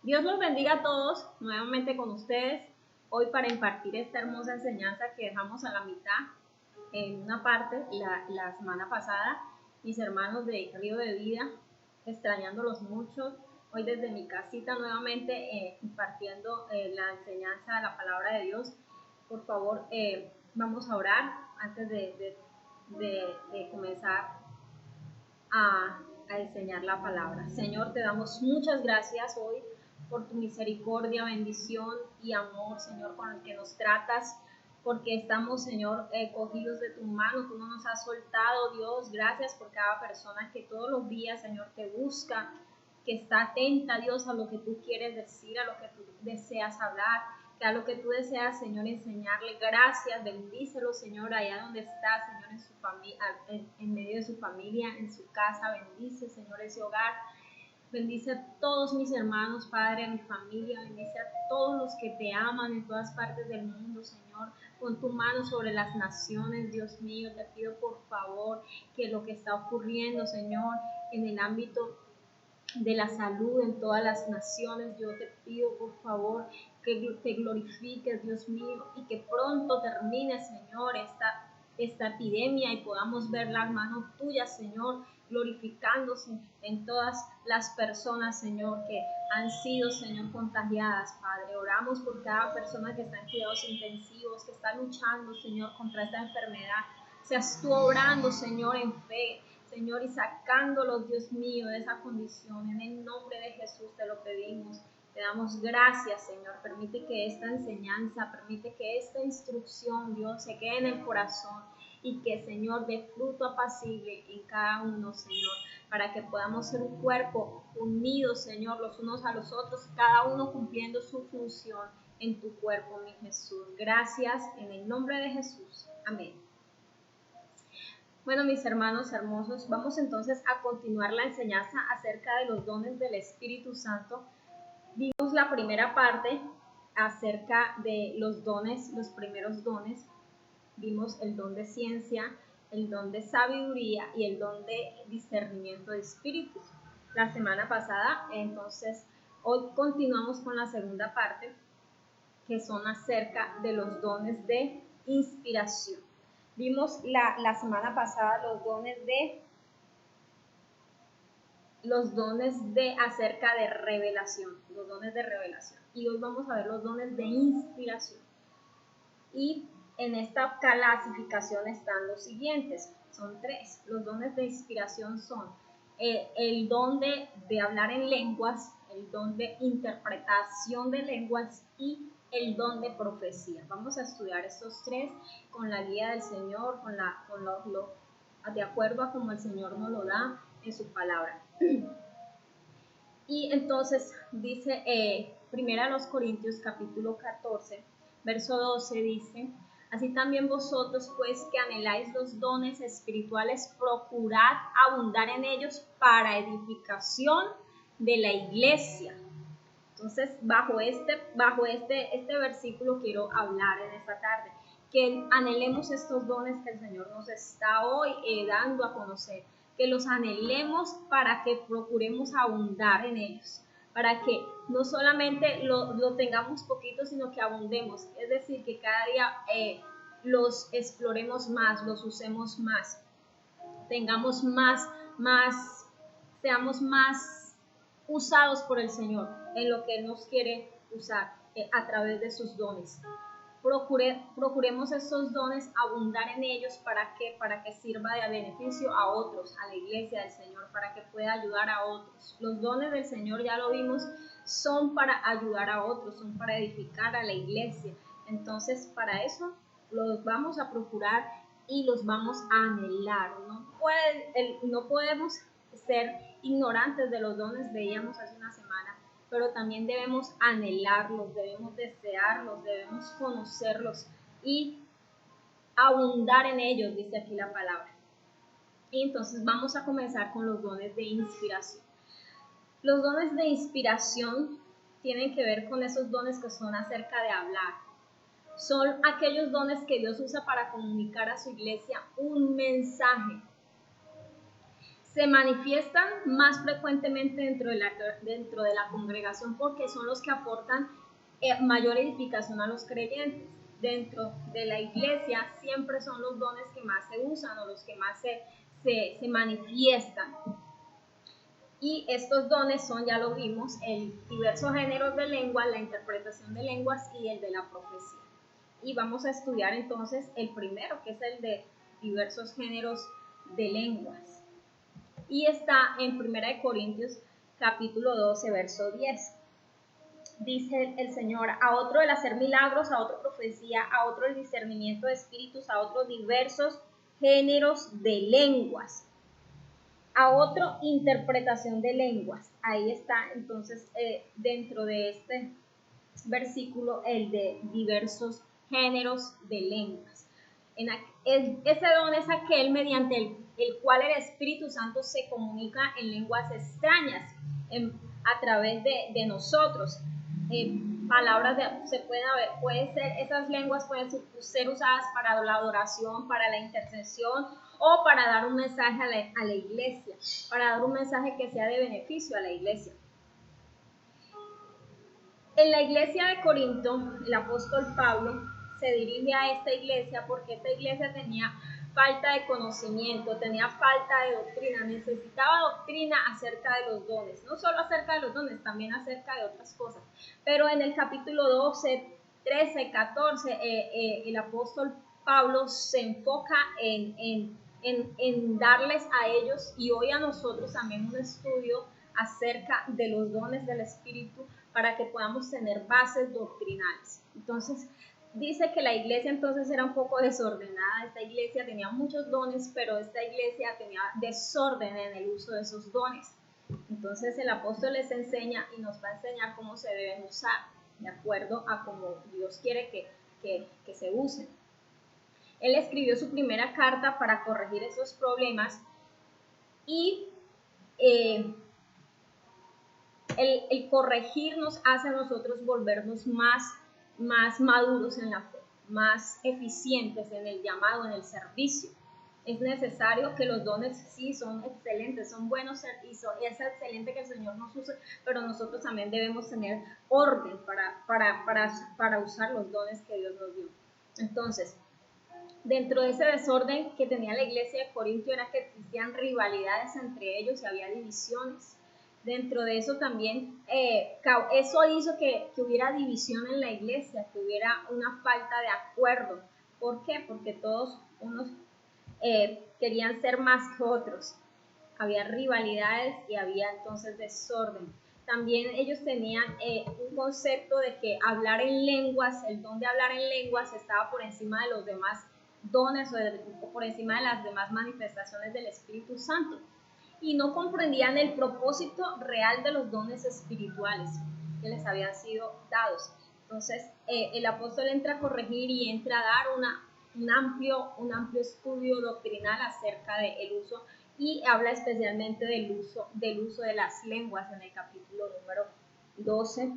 Dios los bendiga a todos, nuevamente con ustedes, hoy para impartir esta hermosa enseñanza que dejamos a la mitad, en una parte, la semana pasada, mis hermanos de Río de Vida, extrañándolos mucho, hoy desde mi casita nuevamente impartiendo la enseñanza de la palabra de Dios. Por favor, vamos a orar antes de comenzar a enseñar la palabra. Señor, te damos muchas gracias hoy por tu misericordia, bendición y amor, Señor, con el que nos tratas, porque estamos, Señor, cogidos de tu mano. Tú no nos has soltado, Dios. Gracias por cada persona que todos los días, Señor, te busca, que está atenta, Dios, a lo que tú quieres decir, a lo que tú deseas hablar, que a lo que tú deseas, Señor, enseñarle. Gracias, bendícelo, Señor, allá donde está, Señor, en su familia, en medio de su familia, en su casa. Bendice, Señor, ese hogar. Bendice a todos mis hermanos, Padre, a mi familia. Bendice a todos los que te aman en todas partes del mundo, Señor. Pon tu mano sobre las naciones, Dios mío. Te pido, por favor, que lo que está ocurriendo, Señor, en el ámbito de la salud en todas las naciones, yo te pido, por favor, que te glorifiques, Dios mío, y que pronto termine, Señor, esta epidemia y podamos ver las manos tuyas, Señor, glorificándose en todas las personas, Señor, que han sido, Señor, contagiadas, Padre. Oramos por cada persona que está en cuidados intensivos, que está luchando, Señor, contra esta enfermedad. Seas tú obrando, Señor, en fe, Señor, y sacándolos, Dios mío, de esa condición. En el nombre de Jesús te lo pedimos. Te damos gracias, Señor. Permite que esta enseñanza, permite que esta instrucción, Dios, se quede en el corazón y que, Señor, dé fruto apacible en cada uno, Señor, para que podamos ser un cuerpo unido, Señor, los unos a los otros, cada uno cumpliendo su función en tu cuerpo, mi Jesús. Gracias en el nombre de Jesús. Amén. Bueno, mis hermanos hermosos, vamos entonces a continuar la enseñanza acerca de los dones del Espíritu Santo. Vimos la primera parte acerca de los dones, los primeros dones. Vimos el don de ciencia, el don de sabiduría y el don de discernimiento de espíritus. La semana pasada, entonces, hoy continuamos con la segunda parte, que son acerca de los dones de inspiración. Vimos la semana pasada los dones de acerca de revelación, los dones de revelación. Y hoy vamos a ver los dones de inspiración. Y en esta clasificación están los siguientes, son tres. Los dones de inspiración son el don de hablar en lenguas, el don de interpretación de lenguas y el don de profecía. Vamos a estudiar estos tres con la guía del Señor, de acuerdo a como el Señor nos lo da en su palabra. Y entonces dice, primera los Corintios capítulo 14, verso 12 dice: así también vosotros, pues, que anheláis los dones espirituales, procurad abundar en ellos para edificación de la iglesia. Entonces, bajo este versículo quiero hablar en esta tarde, que anhelemos estos dones que el Señor nos está hoy dando a conocer, que los anhelemos para que procuremos abundar en ellos, para que no solamente lo tengamos poquito, sino que abundemos, es decir, que cada día los exploremos más, los usemos más, tengamos seamos más usados por el Señor en lo que Él nos quiere usar a través de sus dones. Procuremos esos dones, abundar en ellos, ¿para qué? Para que sirva de beneficio a otros, a la iglesia del Señor, para que pueda ayudar a otros. Los dones del Señor, ya lo vimos, son para ayudar a otros, son para edificar a la iglesia. Entonces, para eso los vamos a procurar y los vamos a anhelar. No podemos ser ignorantes de los dones, veíamos hace una semana, pero también debemos anhelarlos, debemos desearlos, debemos conocerlos y abundar en ellos, dice aquí la palabra. Y entonces vamos a comenzar con los dones de inspiración. Los dones de inspiración tienen que ver con esos dones que son acerca de hablar. Son aquellos dones que Dios usa para comunicar a su iglesia un mensaje. se manifiestan más frecuentemente dentro de la congregación porque son los que aportan mayor edificación a los creyentes. Dentro de la iglesia siempre son los dones que más se usan o los que más se manifiestan. Y estos dones son, ya lo vimos, el diversos géneros de lengua, la interpretación de lenguas y el de la profecía. Y vamos a estudiar entonces el primero, que es el de diversos géneros de lenguas. Y está en 1 Corintios capítulo 12, verso 10. Dice el Señor: a otro el hacer milagros, a otro profecía, a otro el discernimiento de espíritus, a otros diversos géneros de lenguas, a otro interpretación de lenguas. Ahí está entonces dentro de este versículo el de diversos géneros de lenguas. Ese don es aquel mediante el cual el Espíritu Santo se comunica en lenguas extrañas a través de nosotros. Palabras se pueden ser, esas lenguas pueden ser usadas para la adoración, para la intercesión o para dar un mensaje a la iglesia, para dar un mensaje que sea de beneficio a la iglesia. En la iglesia de Corinto, el apóstol Pablo se dirige a esta iglesia porque esta iglesia tenía falta de conocimiento, tenía falta de doctrina, necesitaba doctrina acerca de los dones, no solo acerca de los dones, también acerca de otras cosas. Pero en el capítulo 12, 13, 14, el apóstol Pablo se enfoca en darles a ellos y hoy a nosotros también un estudio acerca de los dones del Espíritu para que podamos tener bases doctrinales. Entonces, dice que la iglesia entonces era un poco desordenada. Esta iglesia tenía muchos dones, pero esta iglesia tenía desorden en el uso de esos dones. Entonces el apóstol les enseña y nos va a enseñar cómo se deben usar, de acuerdo a cómo Dios quiere que se usen. Él escribió su primera carta para corregir esos problemas y el corregir nos hace a nosotros volvernos más maduros en la fe, más eficientes en el llamado, en el servicio. Es necesario que los dones sí son excelentes, son buenos y es excelente que el Señor nos use, pero nosotros también debemos tener orden para usar los dones que Dios nos dio. Entonces, dentro de ese desorden que tenía la iglesia de Corinto era que existían rivalidades entre ellos y había divisiones. Dentro de eso también, eso hizo que hubiera división en la iglesia, que hubiera una falta de acuerdo. ¿Por qué? Porque todos unos querían ser más que otros. Había rivalidades y había entonces desorden. También ellos tenían un concepto de que hablar en lenguas, el don de hablar en lenguas estaba por encima de los demás dones o por encima de las demás manifestaciones del Espíritu Santo. Y no comprendían el propósito real de los dones espirituales que les habían sido dados. Entonces, el apóstol entra a corregir y entra a dar un amplio estudio doctrinal acerca del uso y habla especialmente del uso de las lenguas en el capítulo número 12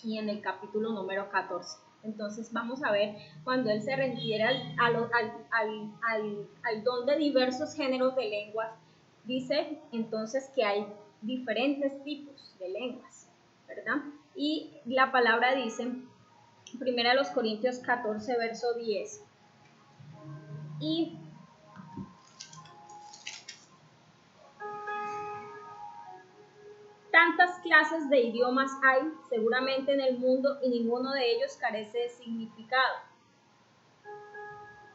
y en el capítulo número 14. Entonces vamos a ver cuando él se refiere al don de diversos géneros de lenguas. Dice entonces que hay diferentes tipos de lenguas, ¿verdad? Y la palabra dice, 1 Corintios 14, verso 10, y tantas clases de idiomas hay seguramente en el mundo y ninguno de ellos carece de significado.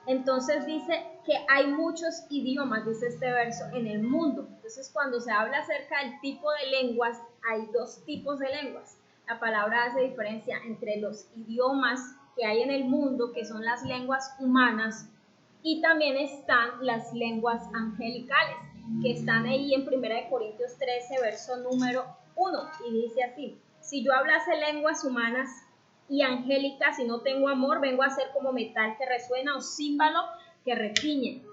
Entonces dice que hay muchos idiomas, dice este verso, en el mundo. Entonces cuando se habla acerca del tipo de lenguas, hay dos tipos de lenguas. La palabra hace diferencia entre los idiomas que hay en el mundo, que son las lenguas humanas, y también están las lenguas angelicales, que están ahí en 1 Corintios 13, verso número 1, y dice así: si yo hablase lenguas humanas y angélicas, si no tengo amor, vengo a ser como metal que resuena o címbalo que retiñe.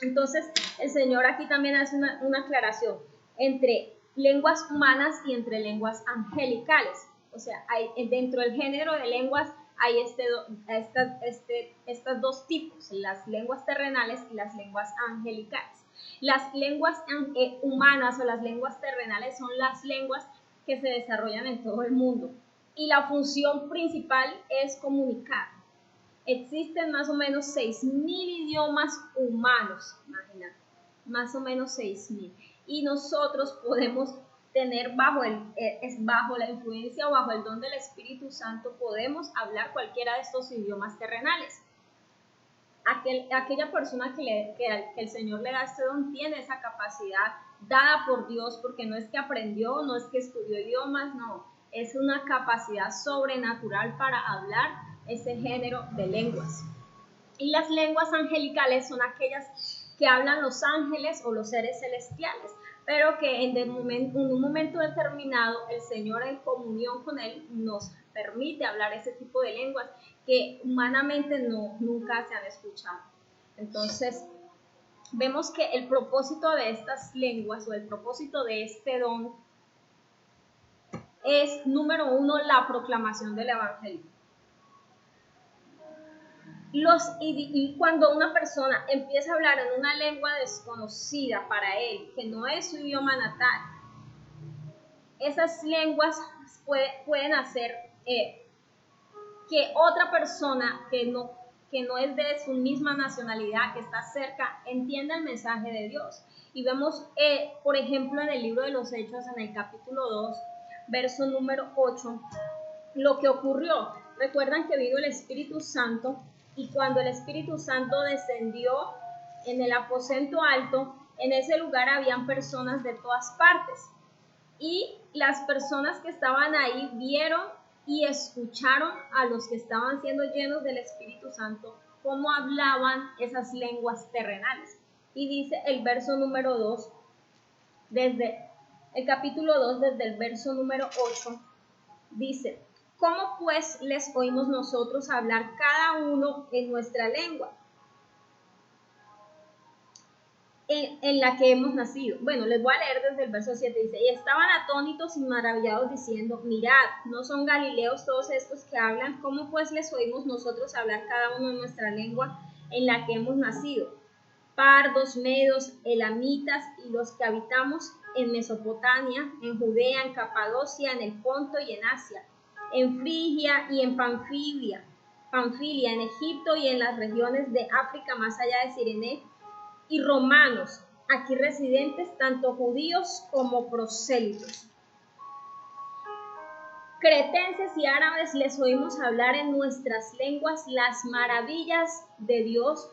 Entonces el Señor aquí también hace una aclaración entre lenguas humanas y entre lenguas angelicales. O sea, dentro del género de lenguas hay estos dos tipos, las lenguas terrenales y las lenguas angelicales. Las lenguas humanas o las lenguas terrenales son las lenguas que se desarrollan en todo el mundo y la función principal es comunicar. Existen más o menos 6.000 idiomas humanos, imagínate, más o menos 6.000. Y nosotros podemos tener bajo la influencia o bajo el don del Espíritu Santo, podemos hablar cualquiera de estos idiomas terrenales. Aquella persona que el Señor le da este don tiene esa capacidad dada por Dios, porque no es que aprendió, no es que estudió idiomas, no, es una capacidad sobrenatural para hablar ese género de lenguas. Y las lenguas angelicales son aquellas que hablan los ángeles o los seres celestiales, pero que en un momento determinado el Señor en comunión con Él nos permite hablar ese tipo de lenguas que humanamente nunca se han escuchado. Entonces, vemos que el propósito de estas lenguas o el propósito de este don es, número uno, la proclamación del Evangelio. Y cuando una persona empieza a hablar en una lengua desconocida para él, que no es su idioma natal, esas lenguas pueden hacer que otra persona que no es de su misma nacionalidad, que está cerca, entienda el mensaje de Dios. Y vemos, por ejemplo, en el libro de los Hechos, en el capítulo 2, verso número 8, lo que ocurrió. Recuerdan que vino el Espíritu Santo, y cuando el Espíritu Santo descendió en el aposento alto, en ese lugar habían personas de todas partes. Y las personas que estaban ahí vieron y escucharon a los que estaban siendo llenos del Espíritu Santo cómo hablaban esas lenguas terrenales. Y dice el verso número 2, desde el capítulo 2, desde el verso número 8, dice: ¿cómo pues les oímos nosotros hablar cada uno en nuestra lengua en la que hemos nacido? Bueno, les voy a leer desde el verso 7, dice: y estaban atónitos y maravillados diciendo: mirad, ¿no son galileos todos estos que hablan? ¿Cómo pues les oímos nosotros hablar cada uno en nuestra lengua en la que hemos nacido? Pardos, medos, elamitas y los que habitamos en Mesopotamia, en Judea, en Capadocia, en el Ponto y en Asia, en Frigia y en Panfilia, en Egipto y en las regiones de África más allá de Cirene, y romanos, aquí residentes, tanto judíos como prosélitos. Cretenses y árabes les oímos hablar en nuestras lenguas las maravillas de Dios.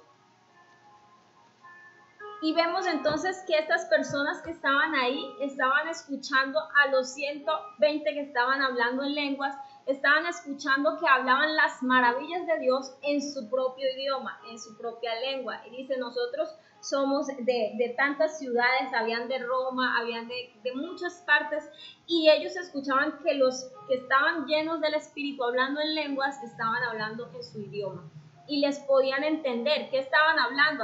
Y vemos entonces que estas personas que estaban ahí estaban escuchando a los 120 que estaban hablando en lenguas, estaban escuchando que hablaban las maravillas de Dios en su propio idioma, en su propia lengua. Y dice: nosotros somos de tantas ciudades, habían de Roma, habían de muchas partes, y ellos escuchaban que los que estaban llenos del Espíritu hablando en lenguas estaban hablando en su idioma. Y les podían entender qué estaban hablando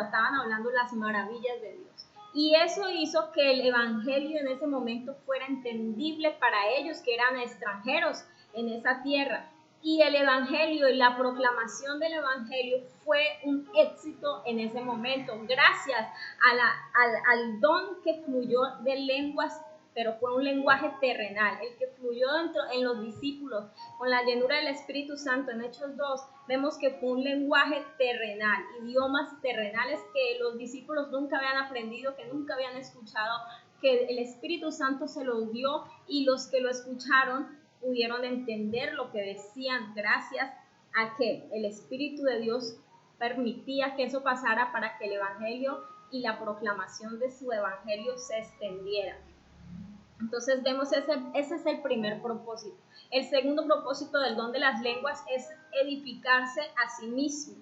las maravillas de Dios. Y eso hizo que el Evangelio en ese momento fuera entendible para ellos, que eran extranjeros en esa tierra. Y el Evangelio y la proclamación del Evangelio fue un éxito en ese momento, gracias al don que fluyó de lenguas, pero fue un lenguaje terrenal, el que fluyó en los discípulos con la llenura del Espíritu Santo. En Hechos 2 vemos que fue un lenguaje terrenal, idiomas terrenales que los discípulos nunca habían aprendido, que nunca habían escuchado, que el Espíritu Santo se los dio, y los que lo escucharon pudieron entender lo que decían gracias a que el Espíritu de Dios permitía que eso pasara para que el Evangelio y la proclamación de su Evangelio se extendiera. Entonces vemos ese es el primer propósito. El segundo propósito del don de las lenguas es edificarse a sí mismo,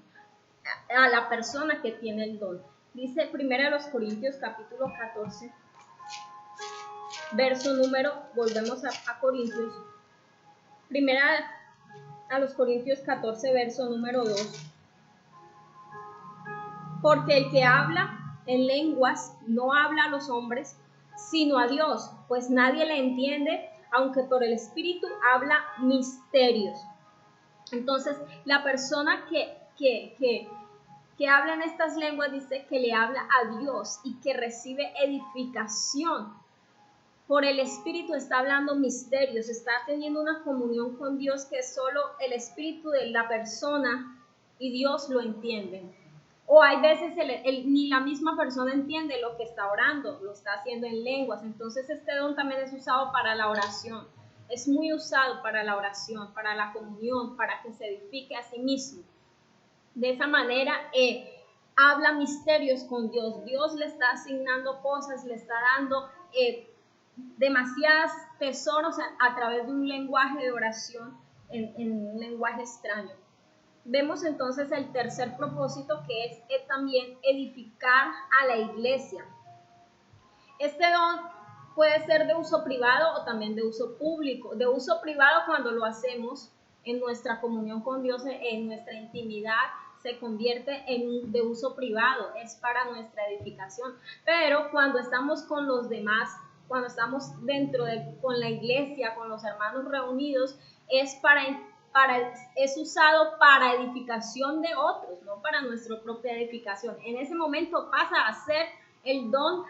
a la persona que tiene el don. Dice 1 Corintios capítulo 14, verso número, volvemos a Corintios, 1 Corintios 14, verso número 2. Porque el que habla en lenguas no habla a los hombres, sino a Dios, pues nadie le entiende, aunque por el Espíritu habla misterios. Entonces, la persona que que habla en estas lenguas dice que le habla a Dios y que recibe edificación. Por el Espíritu está hablando misterios, está teniendo una comunión con Dios que solo el Espíritu de la persona y Dios lo entienden. O hay veces ni la misma persona entiende lo que está orando, lo está haciendo en lenguas. Entonces este don también es usado para la oración. Es muy usado para la oración, para la comunión, para que se edifique a sí mismo. De esa manera habla misterios con Dios. Dios le está asignando cosas, le está dando demasiados tesoros a través de un lenguaje de oración en un lenguaje extraño. Vemos entonces el tercer propósito, que es también edificar a la iglesia. Este don puede ser de uso privado o también de uso público. De uso privado cuando lo hacemos en nuestra comunión con Dios, en nuestra intimidad, se convierte en de uso privado, es para nuestra edificación. Pero cuando estamos con los demás, cuando estamos con la iglesia, con los hermanos reunidos, es usado para edificación de otros, no para nuestra propia edificación. En ese momento pasa a ser el don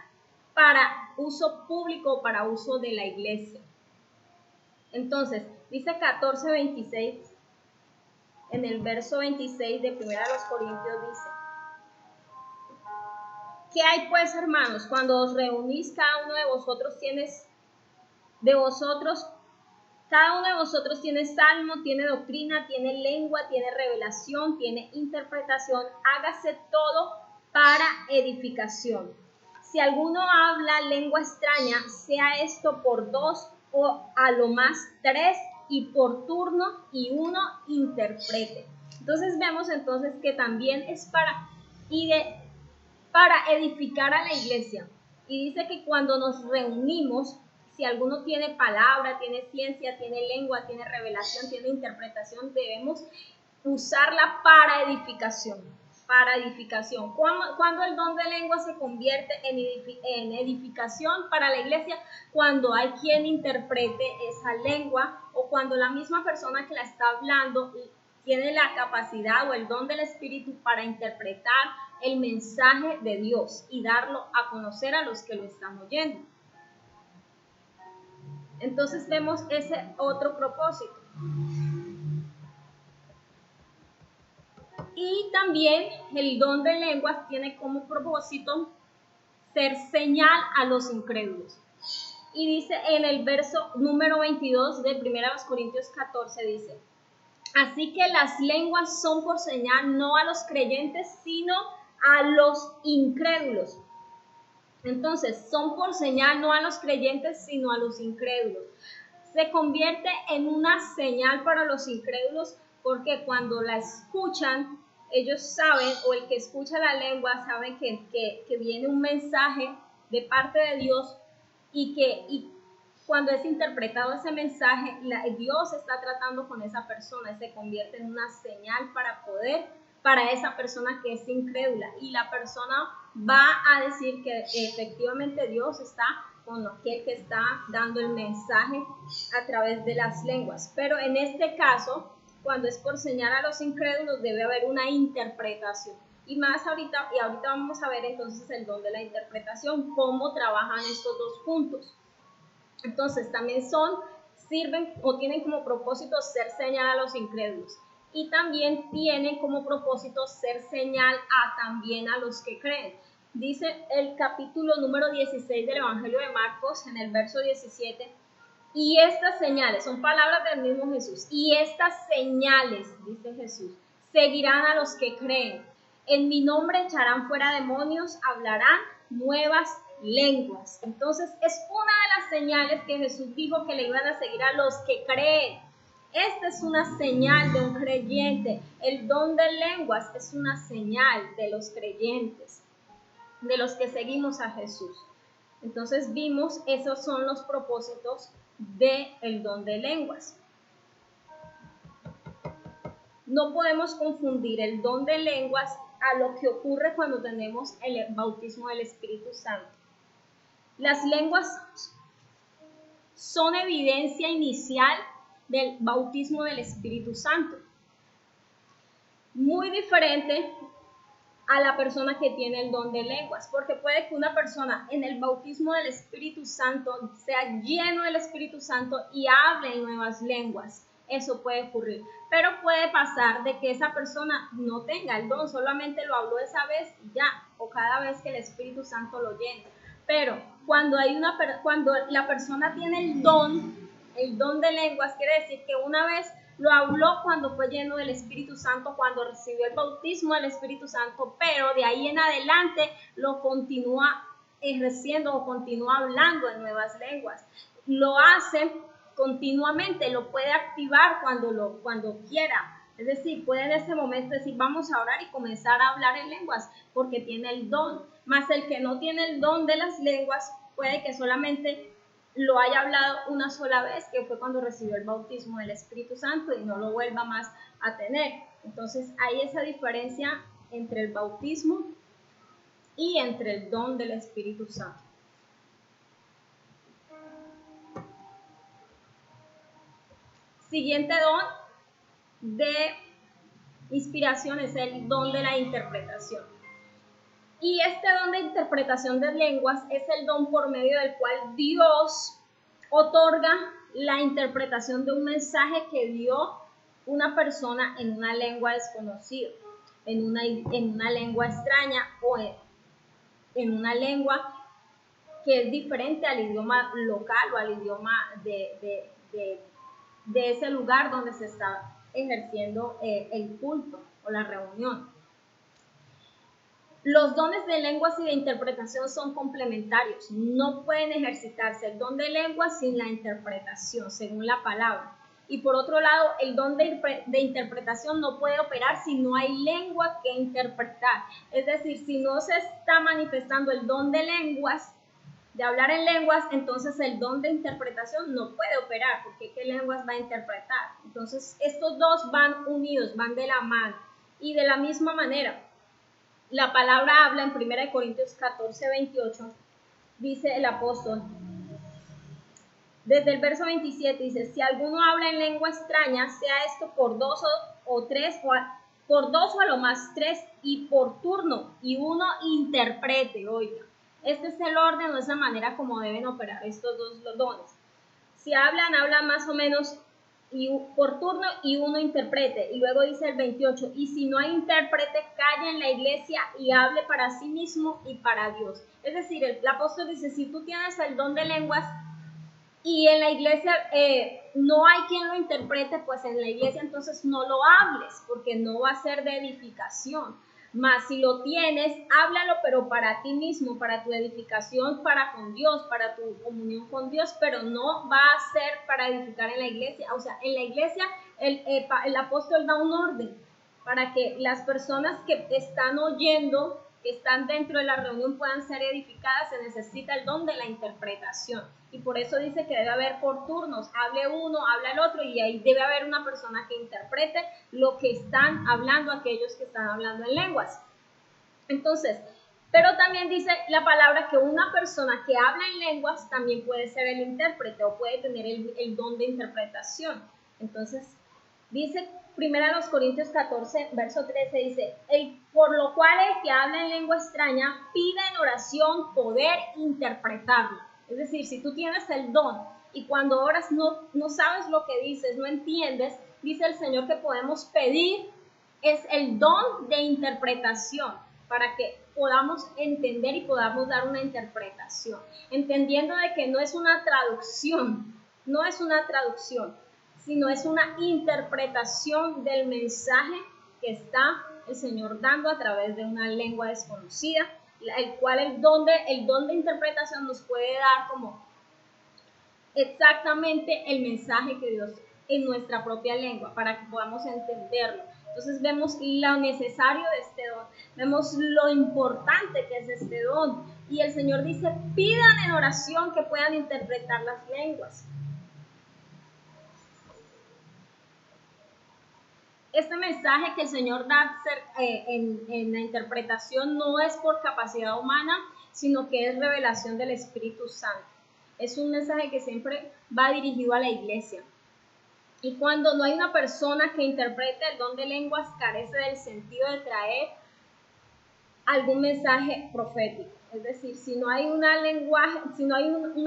para uso público, para uso de la iglesia. Entonces, dice 14:26, en el verso 26 de 1 Corintios dice: ¿qué hay pues, hermanos? Cuando os reunís, cada uno de vosotros tiene salmo, tiene doctrina, tiene lengua, tiene revelación, tiene interpretación. Hágase todo para edificación. Si alguno habla lengua extraña, sea esto por 2 o a lo más 3, y por turno, y uno interprete. Entonces vemos entonces que también es para edificar a la iglesia. Y dice que cuando nos reunimos, si alguno tiene palabra, tiene ciencia, tiene lengua, tiene revelación, tiene interpretación, debemos usarla para edificación. Para edificación. Cuando el don de lengua se convierte en edificación para la iglesia, cuando hay quien interprete esa lengua, o cuando la misma persona que la está hablando tiene la capacidad o el don del Espíritu para interpretar el mensaje de Dios y darlo a conocer a los que lo están oyendo. Entonces vemos ese otro propósito. Y también el don de lenguas tiene como propósito ser señal a los incrédulos. Y dice en el verso número 22 de 1 Corintios 14, dice: así que las lenguas son por señal no a los creyentes, sino a los incrédulos. Entonces, son por señal no a los creyentes, sino a los incrédulos. Se convierte en una señal para los incrédulos, porque cuando la escuchan, ellos saben, o el que escucha la lengua sabe que viene un mensaje de parte de Dios, y cuando es interpretado ese mensaje, Dios está tratando con esa persona, y se convierte en una señal para esa persona que es incrédula, y la persona va a decir que efectivamente Dios está con aquel que está dando el mensaje a través de las lenguas. Pero en este caso, cuando es por señal a los incrédulos, debe haber una interpretación. Y ahorita vamos a ver entonces el don de la interpretación, cómo trabajan estos dos puntos. Entonces también sirven o tienen como propósito ser señal a los incrédulos. Y también tienen como propósito ser señal también a los que creen. Dice el capítulo número 16 del Evangelio de Marcos, en el verso 17, y estas señales, son palabras del mismo Jesús, y estas señales, dice Jesús, seguirán a los que creen. En mi nombre echarán fuera demonios, hablarán nuevas lenguas. Entonces es una de las señales que Jesús dijo que le iban a seguir a los que creen. Esta es una señal de un creyente. El don de lenguas es una señal de los creyentes, de los que seguimos a Jesús. Entonces vimos, esos son los propósitos del don de lenguas. No podemos confundir el don de lenguas a lo que ocurre cuando tenemos el bautismo del Espíritu Santo. Las lenguas son evidencia inicial del bautismo del Espíritu Santo. Muy diferente a la persona que tiene el don de lenguas, porque puede que una persona en el bautismo del Espíritu Santo sea lleno del Espíritu Santo y hable en nuevas lenguas. Eso puede ocurrir, pero puede pasar de que esa persona no tenga el don, solamente lo habló esa vez y ya, o cada vez que el Espíritu Santo lo llene. Pero cuando la persona tiene el don de lenguas, quiere decir que una vez lo habló cuando fue lleno del Espíritu Santo, cuando recibió el bautismo del Espíritu Santo, pero de ahí en adelante lo continúa ejerciendo o continúa hablando en nuevas lenguas. Lo hace continuamente, lo puede activar cuando quiera. Es decir, puede en ese momento decir, vamos a orar y comenzar a hablar en lenguas, porque tiene el don. Mas el que no tiene el don de las lenguas, puede que solamente lo haya hablado una sola vez, que fue cuando recibió el bautismo del Espíritu Santo, y no lo vuelva más a tener. Entonces hay esa diferencia entre el bautismo y entre el don del Espíritu Santo. Siguiente don de inspiración es el don de la interpretación. Y este don de interpretación de lenguas es el don por medio del cual Dios otorga la interpretación de un mensaje que dio una persona en una lengua desconocida, en una lengua extraña o en una lengua que es diferente al idioma local o al idioma de ese lugar donde se está ejerciendo el culto o la reunión. Los dones de lenguas y de interpretación son complementarios, no pueden ejercitarse el don de lenguas sin la interpretación, según la palabra. Y por otro lado, el don de interpretación no puede operar si no hay lengua que interpretar. Es decir, si no se está manifestando el don de lenguas, de hablar en lenguas, entonces el don de interpretación no puede operar, porque ¿qué lenguas va a interpretar? Entonces estos dos van unidos, van de la mano. Y de la misma manera, la palabra habla en 1 Corintios 14, 28, dice el apóstol, desde el verso 27 dice, si alguno habla en lengua extraña, sea esto por dos o tres, por dos o a lo más tres, y por turno, y uno interprete, oiga. Este es el orden, o es la manera como deben operar estos dos dones. Si hablan más o menos por turno y uno interprete. Y luego dice el 28, y si no hay intérprete, calla en la iglesia y hable para sí mismo y para Dios. Es decir, el apóstol dice, si tú tienes el don de lenguas y en la iglesia no hay quien lo interprete, pues en la iglesia entonces no lo hables, porque no va a ser de edificación. Mas si lo tienes, háblalo, pero para ti mismo, para tu edificación, para con Dios, para tu comunión con Dios, pero no va a ser para edificar en la iglesia. O sea, en la iglesia el apóstol da un orden para que las personas que están oyendo, que están dentro de la reunión, puedan ser edificadas. Se necesita el don de la interpretación. Y por eso dice que debe haber por turnos, hable uno, habla el otro, y ahí debe haber una persona que interprete lo que están hablando aquellos que están hablando en lenguas. Entonces, pero también dice la palabra que una persona que habla en lenguas también puede ser el intérprete o puede tener el don de interpretación. Entonces, dice 1 Corintios 14, verso 13, dice, por lo cual el que habla en lengua extraña pide en oración poder interpretarlo. Es decir, si tú tienes el don y cuando oras no sabes lo que dices, no entiendes, dice el Señor que podemos pedir es el don de interpretación para que podamos entender y podamos dar una interpretación, entendiendo de que no es una traducción, sino es una interpretación del mensaje que está el Señor dando a través de una lengua desconocida, el cual el don de interpretación nos puede dar como exactamente el mensaje que Dios en nuestra propia lengua, para que podamos entenderlo. Entonces vemos lo necesario de este don, vemos lo importante que es este don, y el Señor dice, pidan en oración que puedan interpretar las lenguas. Este mensaje que el Señor da en la interpretación no es por capacidad humana, sino que es revelación del Espíritu Santo. Es un mensaje que siempre va dirigido a la iglesia. Y cuando no hay una persona que interprete el don de lenguas, carece del sentido de traer algún mensaje profético. Es decir, si no hay una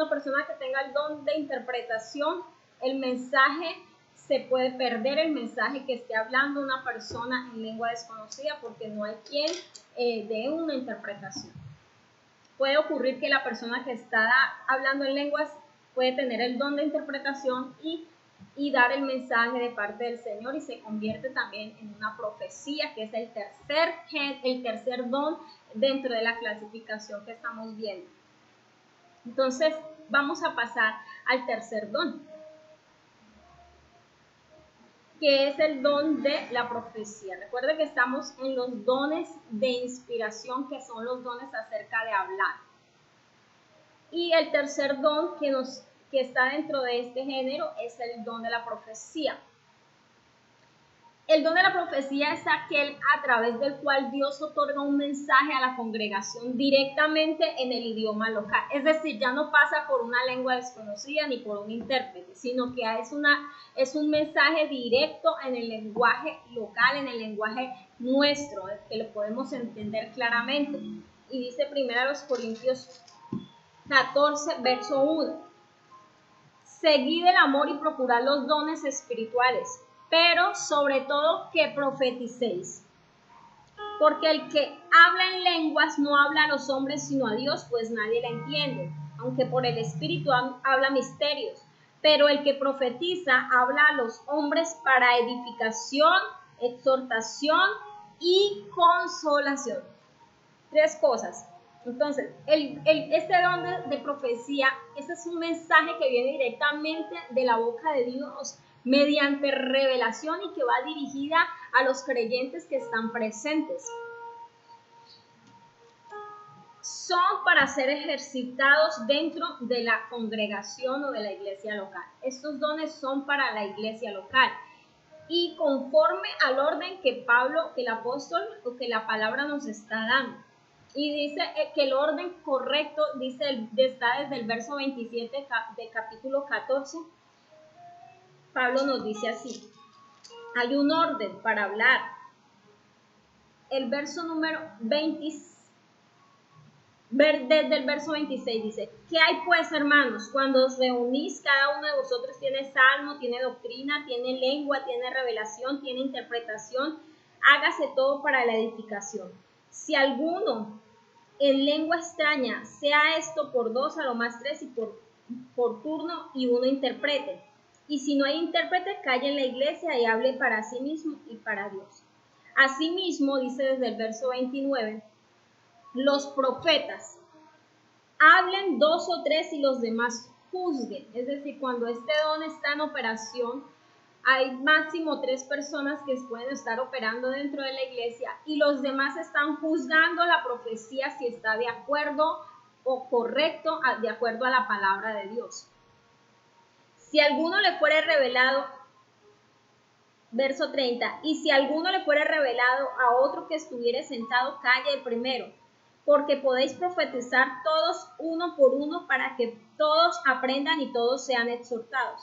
persona que tenga el don de interpretación, el mensaje se puede perder, el mensaje que esté hablando una persona en lengua desconocida, porque no hay quien dé una interpretación. Puede ocurrir que la persona que está hablando en lenguas puede tener el don de interpretación y dar el mensaje de parte del Señor, y se convierte también en una profecía, que es el tercer don dentro de la clasificación que estamos viendo. Entonces vamos a pasar al tercer don, que es el don de la profecía. Recuerden que estamos en los dones de inspiración, que son los dones acerca de hablar. Y el tercer don que está dentro de este género es el don de la profecía. El don de la profecía es aquel a través del cual Dios otorga un mensaje a la congregación directamente en el idioma local. Es decir, ya no pasa por una lengua desconocida ni por un intérprete, sino que es un mensaje directo en el lenguaje local, en el lenguaje nuestro, que lo podemos entender claramente. Y dice 1 Corintios 14, verso 1. Seguid el amor y procurad los dones espirituales, pero sobre todo que profeticéis. Porque el que habla en lenguas no habla a los hombres sino a Dios, pues nadie la entiende, aunque por el Espíritu habla misterios. Pero el que profetiza habla a los hombres para edificación, exhortación y consolación. 3 cosas. Entonces, este don de profecía, ese es un mensaje que viene directamente de la boca de Dios mediante revelación y que va dirigida a los creyentes que están presentes. Son para ser ejercitados dentro de la congregación o de la iglesia local. Estos dones son para la iglesia local. Y conforme al orden que Pablo, que el apóstol o que la palabra nos está dando. Y dice que el orden correcto, está desde el verso 27 del capítulo 14. Pablo nos dice así: hay un orden para hablar. El verso número 20, desde el verso 26 dice: ¿qué hay pues, hermanos? Cuando os reunís, cada uno de vosotros tiene salmo, tiene doctrina, tiene lengua, tiene revelación, tiene interpretación. Hágase todo para la edificación. Si alguno en lengua extraña, sea esto por 2, a lo más 3, y por turno, y uno interprete. Y si no hay intérprete, calle en la iglesia y hable para sí mismo y para Dios. Asimismo, dice desde el verso 29, los profetas hablen 2 o 3 y los demás juzguen. Es decir, cuando este don está en operación, hay máximo 3 personas que pueden estar operando dentro de la iglesia y los demás están juzgando la profecía si está de acuerdo o correcto, de acuerdo a la palabra de Dios. Si alguno le fuere revelado, verso 30, y si alguno le fuere revelado a otro que estuviere sentado, calle el primero, porque podéis profetizar todos uno por uno para que todos aprendan y todos sean exhortados.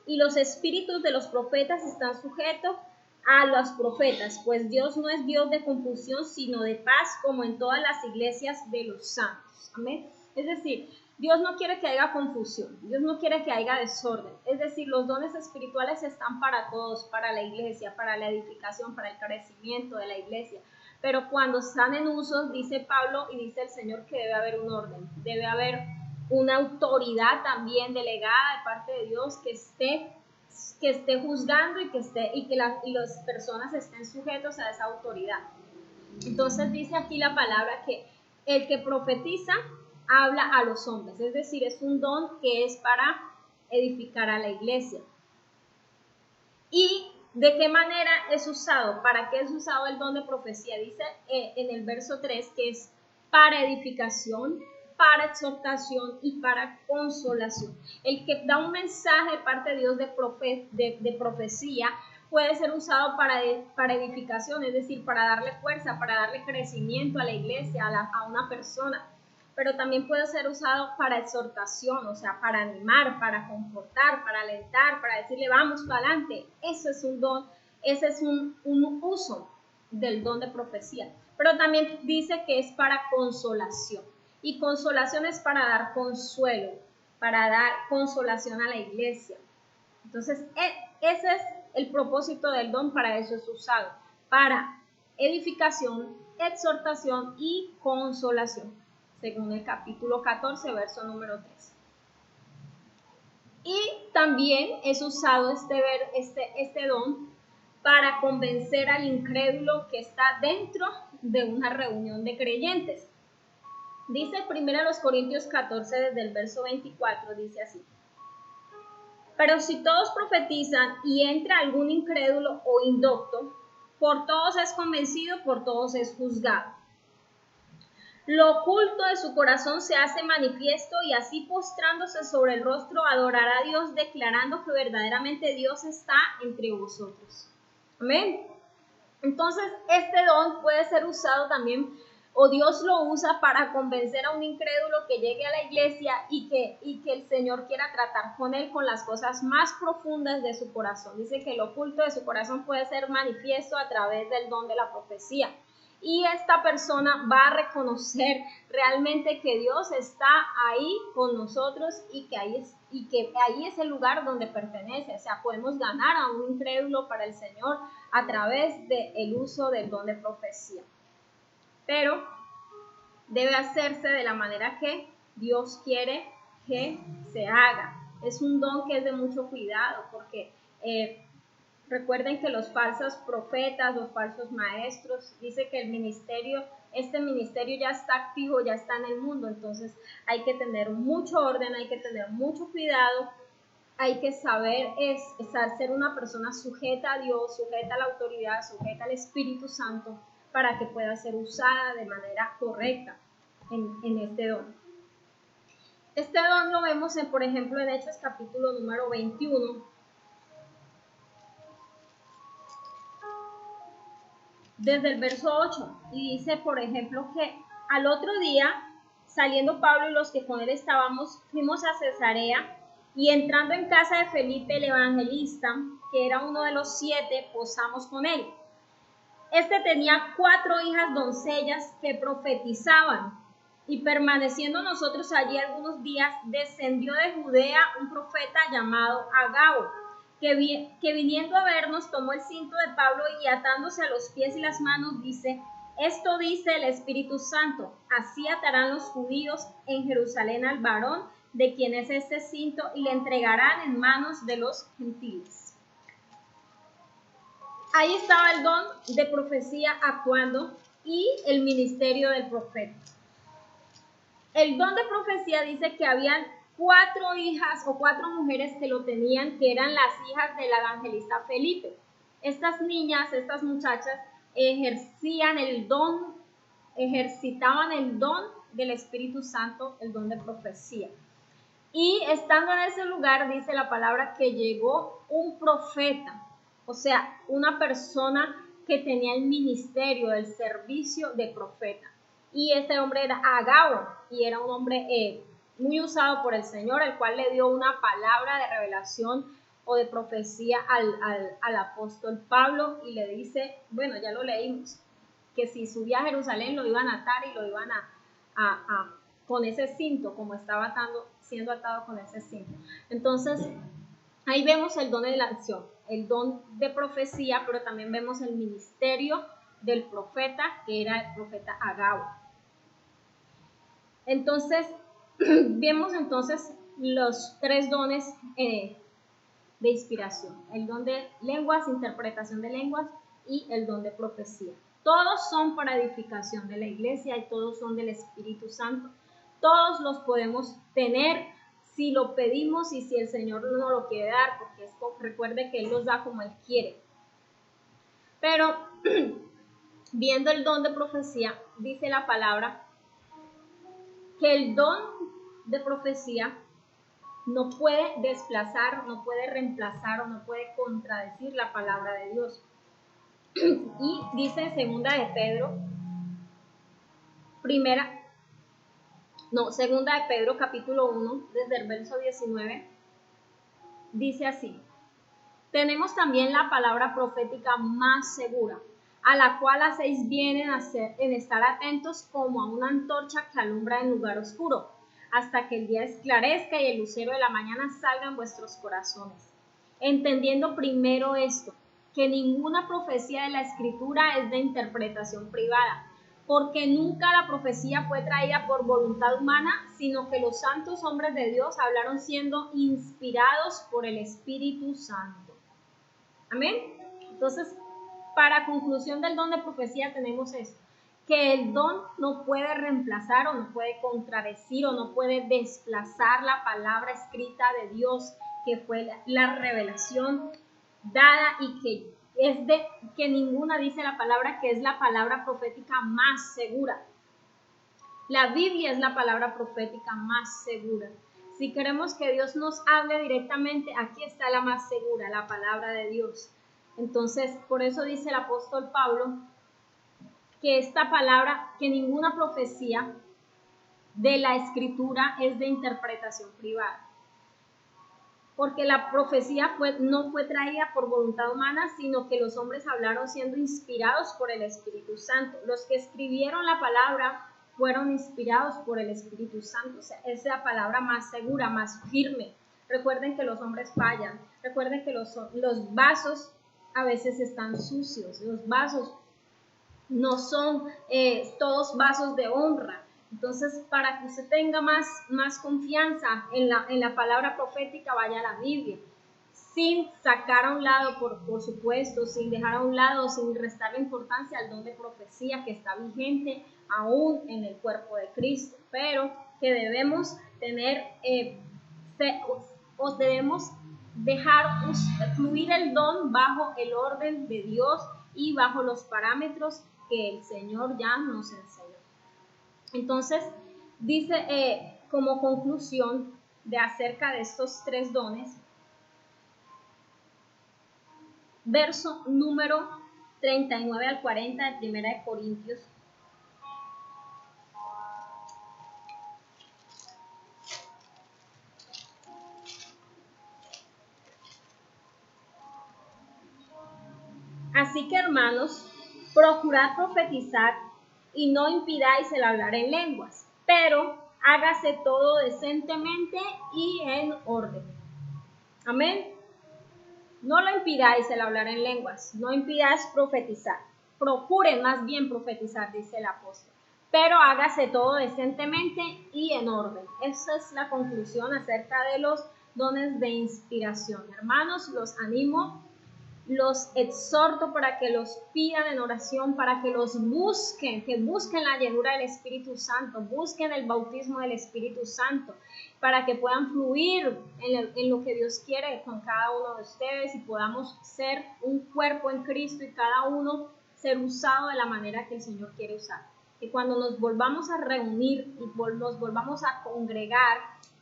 Y los espíritus de los profetas están sujetos a los profetas, pues Dios no es Dios de confusión, sino de paz, como en todas las iglesias de los santos. Amén. Es decir, Dios no quiere que haya confusión, Dios no quiere que haya desorden. Es decir, los dones espirituales están para todos, para la iglesia, para la edificación, para el crecimiento de la iglesia. Pero cuando están en uso, dice Pablo y dice el Señor que debe haber un orden, debe haber una autoridad también delegada de parte de Dios que esté juzgando y que las personas estén sujetos a esa autoridad. Entonces dice aquí la palabra que el que profetiza habla a los hombres, es decir, es un don que es para edificar a la iglesia. ¿Y de qué manera es usado? ¿Para qué es usado el don de profecía? Dice en el verso 3 que es para edificación, para exhortación y para consolación. El que da un mensaje de parte de Dios de profecía puede ser usado para edificación, es decir, para darle fuerza, para darle crecimiento a la iglesia, a una persona. Pero también puede ser usado para exhortación, o sea, para animar, para confortar, para alentar, para decirle vamos para adelante. Eso es un don, ese es un uso del don de profecía. pero también dice que es para consolación. Y consolación es para dar consuelo, para dar consolación a la iglesia. Entonces, ese es el propósito del don, para eso es usado, para edificación, exhortación y consolación, según el capítulo 14, verso número 3. Y también es usado este don para convencer al incrédulo que está dentro de una reunión de creyentes. Dice 1 Corintios 14, desde el verso 24, dice así: pero si todos profetizan y entra algún incrédulo o indocto, por todos es convencido, por todos es juzgado. Lo oculto de su corazón se hace manifiesto, y así postrándose sobre el rostro adorará a Dios, declarando que verdaderamente Dios está entre vosotros. Amén. Entonces, este don puede ser usado también, o Dios lo usa para convencer a un incrédulo que llegue a la iglesia y que el Señor quiera tratar con él con las cosas más profundas de su corazón. Dice que lo oculto de su corazón puede ser manifiesto a través del don de la profecía. Y esta persona va a reconocer realmente que Dios está ahí con nosotros y que ahí es el lugar donde pertenece. O sea, podemos ganar a un incrédulo para el Señor a través del uso del don de profecía. Pero debe hacerse de la manera que Dios quiere que se haga. Es un don que es de mucho cuidado, porque recuerden que los falsos profetas, los falsos maestros, dice que este ministerio ya está activo, ya está en el mundo. Entonces hay que tener mucho orden, hay que tener mucho cuidado, hay que saber ser una persona sujeta a Dios, sujeta a la autoridad, sujeta al Espíritu Santo, para que pueda ser usada de manera correcta en este don. Este don lo vemos, por ejemplo, en Hechos capítulo número 21, desde el verso 8, y dice, por ejemplo, que al otro día, saliendo Pablo y los que con él estábamos, fuimos a Cesarea, y entrando en casa de Felipe el evangelista, que era uno de los 7, posamos con él. Este tenía 4 hijas doncellas que profetizaban, y permaneciendo nosotros allí algunos días, descendió de Judea un profeta llamado Agabo, que viniendo a vernos tomó el cinto de Pablo y atándose a los pies y las manos dice: esto dice el Espíritu Santo, así atarán los judíos en Jerusalén al varón de quien es este cinto y le entregarán en manos de los gentiles. Ahí estaba el don de profecía actuando y el ministerio del profeta. El don de profecía dice que habían 4 hijas o 4 mujeres que lo tenían, que eran las hijas del evangelista Felipe. Estas niñas, estas muchachas, ejercitaban el don del Espíritu Santo, el don de profecía. Y estando en ese lugar, dice la palabra que llegó un profeta, o sea, una persona que tenía el ministerio, el servicio de profeta. Y este hombre era Agabo, y era un hombre muy usado por el Señor, el cual le dio una palabra de revelación o de profecía al apóstol Pablo, y le dice, bueno, ya lo leímos, que si subía a Jerusalén lo iban a atar y lo iban a con ese cinto, como estaba siendo atado con ese cinto. Entonces, ahí vemos el don de la acción, el don de profecía, pero también vemos el ministerio del profeta, que era el profeta Agabo. Entonces, vemos entonces los 3 dones de inspiración: el don de lenguas, interpretación de lenguas, y el don de profecía. Todos son para edificación de la iglesia y todos son del Espíritu Santo. Todos los podemos tener si lo pedimos y si el Señor no lo quiere dar, porque recuerde que Él los da como Él quiere. Pero viendo el don de profecía, dice la palabra que el don de profecía no puede desplazar, no puede reemplazar o no puede contradecir la palabra de Dios. Y dice en segunda de Pedro capítulo 1, desde el verso 19, dice así: tenemos también la palabra profética más segura, a la cual hacéis bien en estar atentos como a una antorcha que alumbra en lugar oscuro, hasta que el día esclarezca y el lucero de la mañana salga en vuestros corazones. Entendiendo primero esto, que ninguna profecía de la Escritura es de interpretación privada, porque nunca la profecía fue traída por voluntad humana, sino que los santos hombres de Dios hablaron siendo inspirados por el Espíritu Santo. Amén. Entonces, para conclusión del don de profecía tenemos esto, que el don no puede reemplazar o no puede contradecir o no puede desplazar la palabra escrita de Dios, que fue la revelación dada y que ninguna, dice la palabra, que es la palabra profética más segura. La Biblia es la palabra profética más segura. Si queremos que Dios nos hable directamente, aquí está la más segura, la palabra de Dios. Entonces, por eso dice el apóstol Pablo que esta palabra, que ninguna profecía de la Escritura es de interpretación privada. Porque la profecía no fue traída por voluntad humana, sino que los hombres hablaron siendo inspirados por el Espíritu Santo. Los que escribieron la palabra fueron inspirados por el Espíritu Santo. O sea, es la palabra más segura, más firme. Recuerden que los hombres fallan. Recuerden que los vasos a veces están sucios. Los vasos no son todos vasos de honra. Entonces, para que usted tenga más confianza en la palabra profética, vaya a la Biblia, sin sacar a un lado, por supuesto, sin dejar a un lado, sin restarle importancia al don de profecía que está vigente aún en el cuerpo de Cristo, pero que debemos tener, debemos dejar fluir el don bajo el orden de Dios y bajo los parámetros que el Señor ya nos enseñó. Entonces, dice como conclusión de acerca de estos tres dones, verso número 39 al 40 de 1 de Corintios. Así que, hermanos, procurad profetizar y no impidáis el hablar en lenguas, pero hágase todo decentemente y en orden. Amén. No lo impidáis el hablar en lenguas, no impidáis profetizar. Procuren más bien profetizar, dice el apóstol, pero hágase todo decentemente y en orden. Esa es la conclusión acerca de los dones de inspiración. Hermanos, los animo, los exhorto para que los pidan en oración, para que los busquen, que busquen la llenura del Espíritu Santo, busquen el bautismo del Espíritu Santo, para que puedan fluir en lo que Dios quiere con cada uno de ustedes y podamos ser un cuerpo en Cristo y cada uno ser usado de la manera que el Señor quiere usar. Que cuando nos volvamos a reunir y nos volvamos a congregar,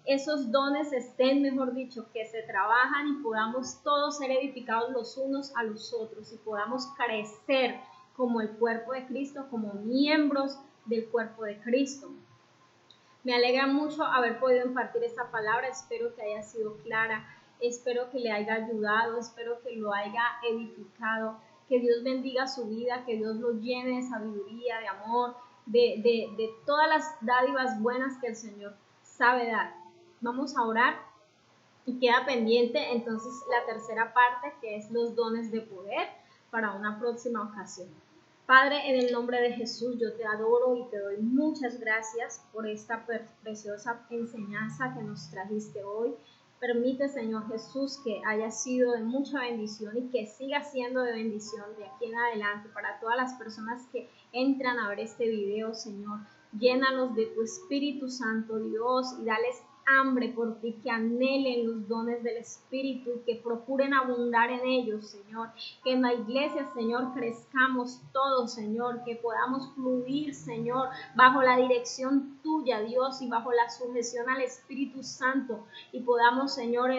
esos dones estén, mejor dicho, que se trabajan y podamos todos ser edificados los unos a los otros y podamos crecer como el cuerpo de Cristo, como miembros del cuerpo de Cristo. Me alegra mucho haber podido impartir esta palabra, espero que haya sido clara, espero que le haya ayudado, espero que lo haya edificado, que Dios bendiga su vida, que Dios lo llene de sabiduría, de amor, de todas las dádivas buenas que el Señor sabe dar. Vamos a orar y queda pendiente entonces la tercera parte, que es los dones de poder, para una próxima ocasión. Padre, en el nombre de Jesús, yo te adoro y te doy muchas gracias por esta preciosa enseñanza que nos trajiste hoy. Permite, Señor Jesús, que haya sido de mucha bendición y que siga siendo de bendición de aquí en adelante para todas las personas que entran a ver este video, Señor. Llénalos de tu Espíritu Santo, Dios, y dales hambre por ti, que anhelen los dones del Espíritu y que procuren abundar en ellos, Señor. Que en la iglesia, Señor, crezcamos todos, Señor, que podamos fluir, Señor, bajo la dirección tuya, Dios, y bajo la sujeción al Espíritu Santo, y podamos, Señor,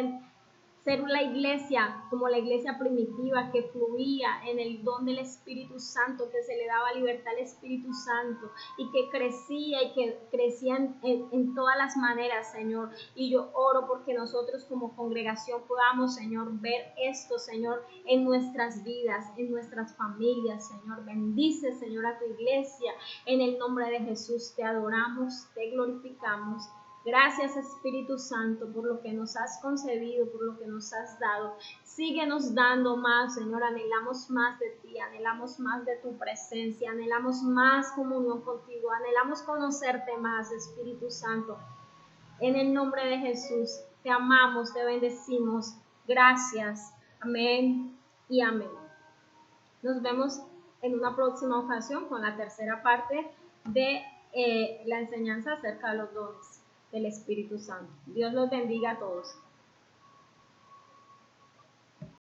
ser la iglesia como la iglesia primitiva que fluía en el don del Espíritu Santo, que se le daba libertad al Espíritu Santo y que crecía y que crecía en todas las maneras, Señor. Y yo oro porque nosotros como congregación podamos, Señor, ver esto, Señor, en nuestras vidas, en nuestras familias, Señor. Bendice, Señor, a tu iglesia. En el nombre de Jesús te adoramos, te glorificamos. Gracias, Espíritu Santo, por lo que nos has concedido, por lo que nos has dado. Síguenos dando más, Señor. Anhelamos más de ti, anhelamos más de tu presencia, anhelamos más comunión contigo, anhelamos conocerte más, Espíritu Santo. En el nombre de Jesús, te amamos, te bendecimos. Gracias. Amén y amén. Nos vemos en una próxima ocasión con la tercera parte de la enseñanza acerca de los dones del Espíritu Santo. Dios los bendiga a todos.